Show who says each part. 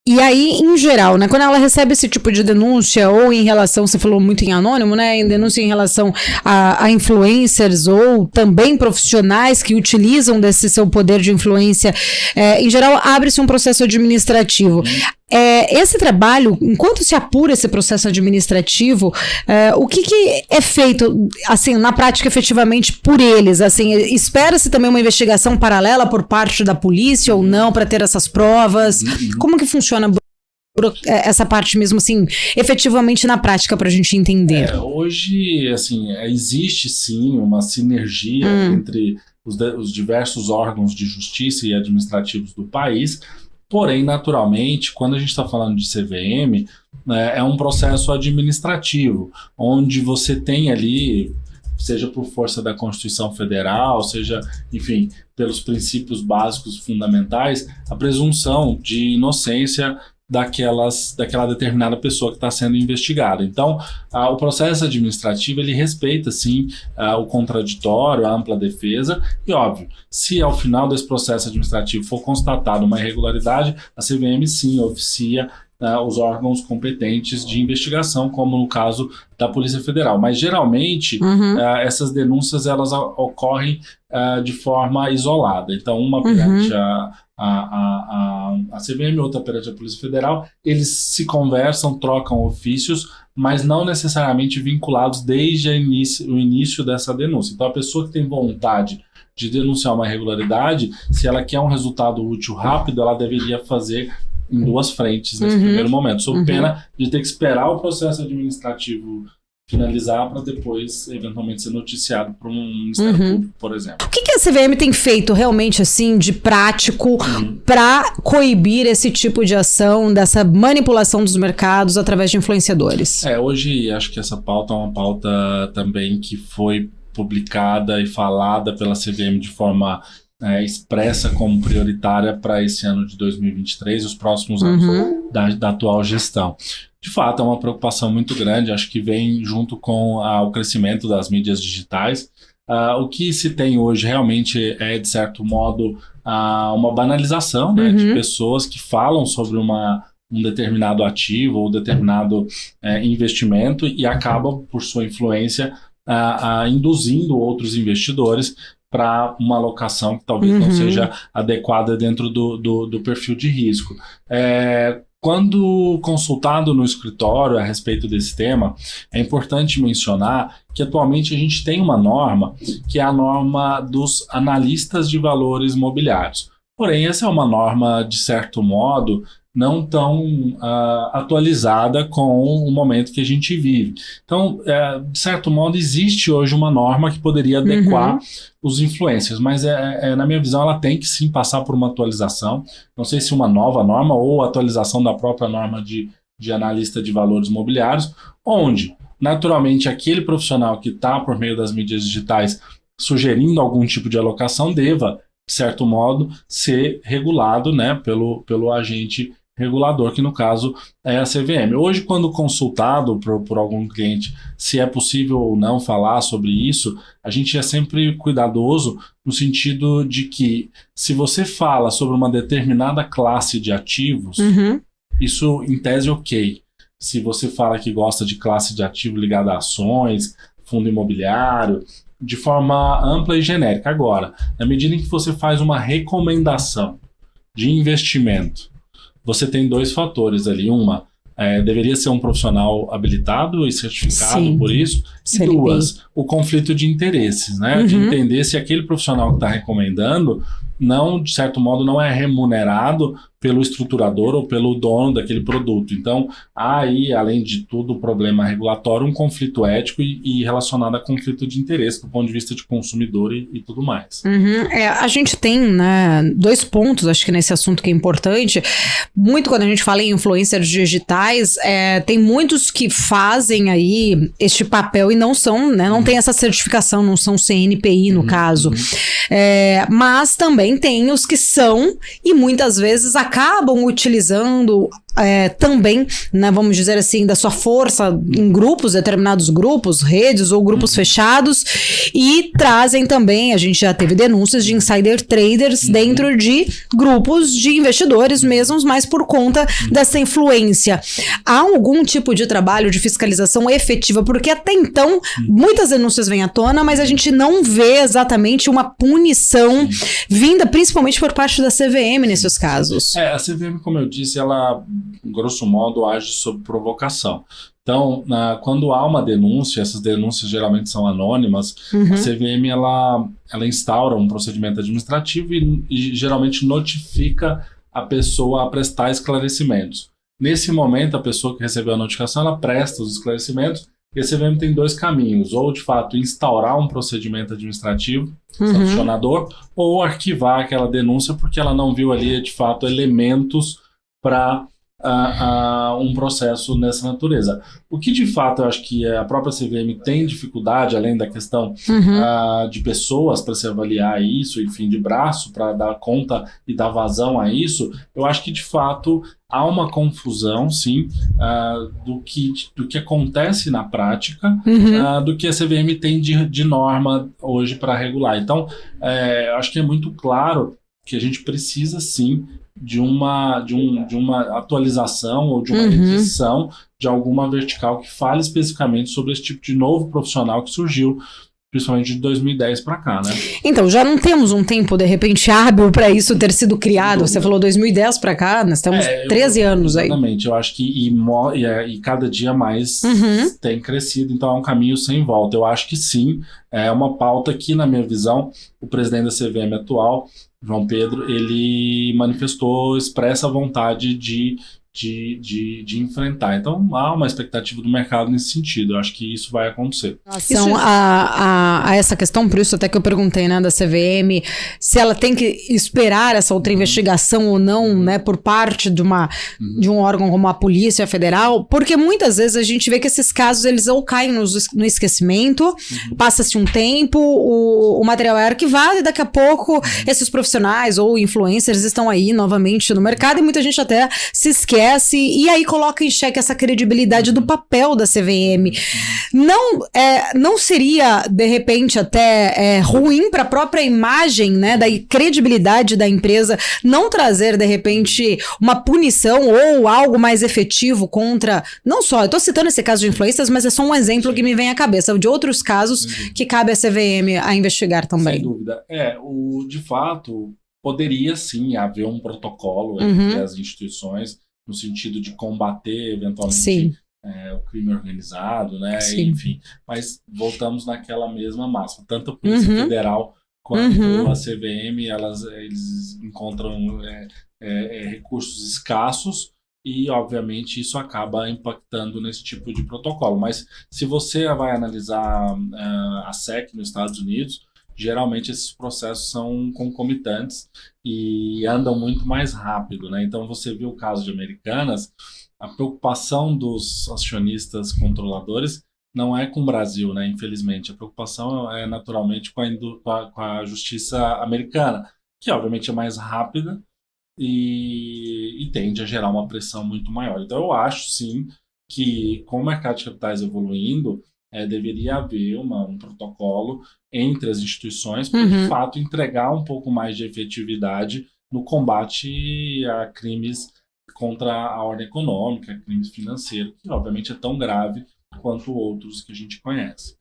Speaker 1: E aí, em geral, né, quando ela recebe esse tipo de denúncia, ou em relação, você falou muito em anônimo, né, em denúncia em relação a influencers, ou também profissionais que utilizam desse seu poder de influência, em geral, abre-se um processo administrativo. Esse trabalho, enquanto se apura esse processo administrativo, o que é feito, assim, na prática, efetivamente, por eles? Assim, espera-se também uma investigação paralela por parte da polícia ou não, para ter essas provas? Como que funciona essa parte mesmo, assim, efetivamente na prática, para a gente entender?
Speaker 2: Hoje, assim, existe sim uma sinergia entre os diversos órgãos de justiça e administrativos do país. Porém, naturalmente, quando a gente está falando de CVM, é um processo administrativo, onde você tem ali, seja por força da Constituição Federal, seja, enfim, pelos princípios básicos fundamentais, a presunção de inocência daquela determinada pessoa que está sendo investigada. Então, o processo administrativo, ele respeita, sim, o contraditório, a ampla defesa, e óbvio, se ao final desse processo administrativo for constatada uma irregularidade, a CVM, sim, oficia os órgãos competentes de investigação, como no caso da Polícia Federal. Mas, geralmente, essas denúncias, elas ocorrem de forma isolada. Então, uma perante a CVM, outra perante a Polícia Federal, eles se conversam, trocam ofícios, mas não necessariamente vinculados desde o início dessa denúncia. Então, a pessoa que tem vontade de denunciar uma irregularidade, se ela quer um resultado útil rápido, ela deveria fazer em duas frentes nesse primeiro momento, sob pena de ter que esperar o processo administrativo finalizar para depois, eventualmente, ser noticiado para um Ministério Público, por exemplo.
Speaker 1: O que a CVM tem feito realmente, assim, de prático para coibir esse tipo de ação, dessa manipulação dos mercados através de influenciadores?
Speaker 2: Hoje, acho que essa pauta é uma pauta também que foi publicada e falada pela CVM de forma expressa como prioritária para esse ano de 2023 e os próximos anos da atual gestão. De fato, é uma preocupação muito grande, acho que vem junto com o crescimento das mídias digitais. O que se tem hoje realmente é, de certo modo, uma banalização, né, de pessoas que falam sobre um determinado ativo ou determinado investimento e acabam, por sua influência, induzindo outros investidores para uma alocação que talvez não seja adequada dentro do perfil de risco. Quando consultado no escritório a respeito desse tema, é importante mencionar que atualmente a gente tem uma norma, que é a norma dos analistas de valores mobiliários. Porém, essa é uma norma, de certo modo, não tão atualizada com o momento que a gente vive. Então, de certo modo, existe hoje uma norma que poderia adequar os influencers, mas na minha visão ela tem que sim passar por uma atualização, não sei se uma nova norma ou atualização da própria norma de analista de valores mobiliários, onde, naturalmente, aquele profissional que está por meio das mídias digitais sugerindo algum tipo de alocação deva, de certo modo, ser regulado, né, pelo agente regulador, que no caso é a CVM. Hoje, quando consultado por algum cliente se é possível ou não falar sobre isso, a gente é sempre cuidadoso no sentido de que, se você fala sobre uma determinada classe de ativos, isso em tese ok. Se você fala que gosta de classe de ativo ligada a ações, fundo imobiliário, de forma ampla e genérica. Agora, na medida em que você faz uma recomendação de investimento, você tem dois fatores ali. Uma, deveria ser um profissional habilitado e certificado por isso. E duas, o conflito de interesses, né? De entender se aquele profissional que está recomendando, não, de certo modo, não é remunerado pelo estruturador ou pelo dono daquele produto. Então, há aí, além de tudo, o problema regulatório, um conflito ético e relacionado a conflito de interesse do ponto de vista de consumidor e tudo mais.
Speaker 1: A gente tem, né, dois pontos, acho que nesse assunto que é importante. Muito quando a gente fala em influencers digitais, tem muitos que fazem aí este papel e não são, né, não tem essa certificação, não são CNPI no caso. Mas também tem os que são e muitas vezes acabam utilizando também, né, vamos dizer assim, da sua força em grupos, determinados grupos, redes ou grupos fechados, e trazem também, a gente já teve denúncias de insider traders dentro de grupos de investidores mesmos, mas por conta dessa influência. Há algum tipo de trabalho de fiscalização efetiva? Porque até então, muitas denúncias vêm à tona, mas a gente não vê exatamente uma punição vinda principalmente por parte da CVM nesses casos.
Speaker 2: A CVM, como eu disse, ela, grosso modo, age sob provocação. Então, quando há uma denúncia, essas denúncias geralmente são anônimas, a CVM ela instaura um procedimento administrativo e geralmente notifica a pessoa a prestar esclarecimentos. Nesse momento, a pessoa que recebeu a notificação, ela presta os esclarecimentos, e a CVM tem dois caminhos: ou de fato instaurar um procedimento administrativo sancionador, ou arquivar aquela denúncia porque ela não viu ali de fato elementos para um processo nessa natureza. O que de fato eu acho que a própria CVM tem dificuldade, além da questão de pessoas para se avaliar isso, enfim, de braço para dar conta e dar vazão a isso, eu acho que de fato há uma confusão, sim, do que acontece na prática, do que a CVM tem de norma hoje para regular. Então, acho que é muito claro que a gente precisa, sim, de uma atualização ou de uma edição de alguma vertical que fale especificamente sobre esse tipo de novo profissional que surgiu, principalmente de 2010 para cá, né? Então,
Speaker 1: já não temos um tempo, de repente, hábil para isso ter sido criado. Você falou 2010 para cá, nós temos 13 anos aí.
Speaker 2: Exatamente, eu acho que e cada dia mais tem crescido, então é um caminho sem volta. Eu acho que sim, é uma pauta que, na minha visão, o presidente da CVM atual, João Pedro, ele manifestou expressa vontade de enfrentar. Então, há uma expectativa do mercado nesse sentido. Eu acho que isso vai acontecer.
Speaker 1: Então, a essa questão, por isso até que eu perguntei, né, da CVM, se ela tem que esperar essa outra investigação ou não, né, por parte de um órgão como a Polícia Federal, porque muitas vezes a gente vê que esses casos, eles ou caem no esquecimento, passa-se um tempo, o material é arquivado e daqui a pouco esses profissionais ou influencers estão aí novamente no mercado e muita gente até se esquece e aí coloca em xeque essa credibilidade do papel da CVM. Não seria, de repente, até ruim para a própria imagem, né, da credibilidade da empresa não trazer, de repente, uma punição ou algo mais efetivo contra, não só, eu estou citando esse caso de influências, mas é só um exemplo que me vem à cabeça, de outros casos que cabe à CVM a investigar também.
Speaker 2: Sem dúvida. De fato, poderia sim haver um protocolo entre as instituições, no sentido de combater, eventualmente, o crime organizado, né? Enfim, mas voltamos naquela mesma máxima. Tanto a Polícia Federal quanto a CVM, eles encontram recursos escassos e, obviamente, isso acaba impactando nesse tipo de protocolo. Mas se você vai analisar a SEC nos Estados Unidos, geralmente esses processos são concomitantes e andam muito mais rápido, né? Então, você viu o caso de Americanas, a preocupação dos acionistas controladores não é com o Brasil, né? Infelizmente. A preocupação é naturalmente com a justiça americana, que obviamente é mais rápida e tende a gerar uma pressão muito maior. Então, eu acho, sim, que com o mercado de capitais evoluindo, deveria haver um protocolo entre as instituições para, de fato, entregar um pouco mais de efetividade no combate a crimes contra a ordem econômica, crimes financeiros, que obviamente é tão grave quanto outros que a gente conhece.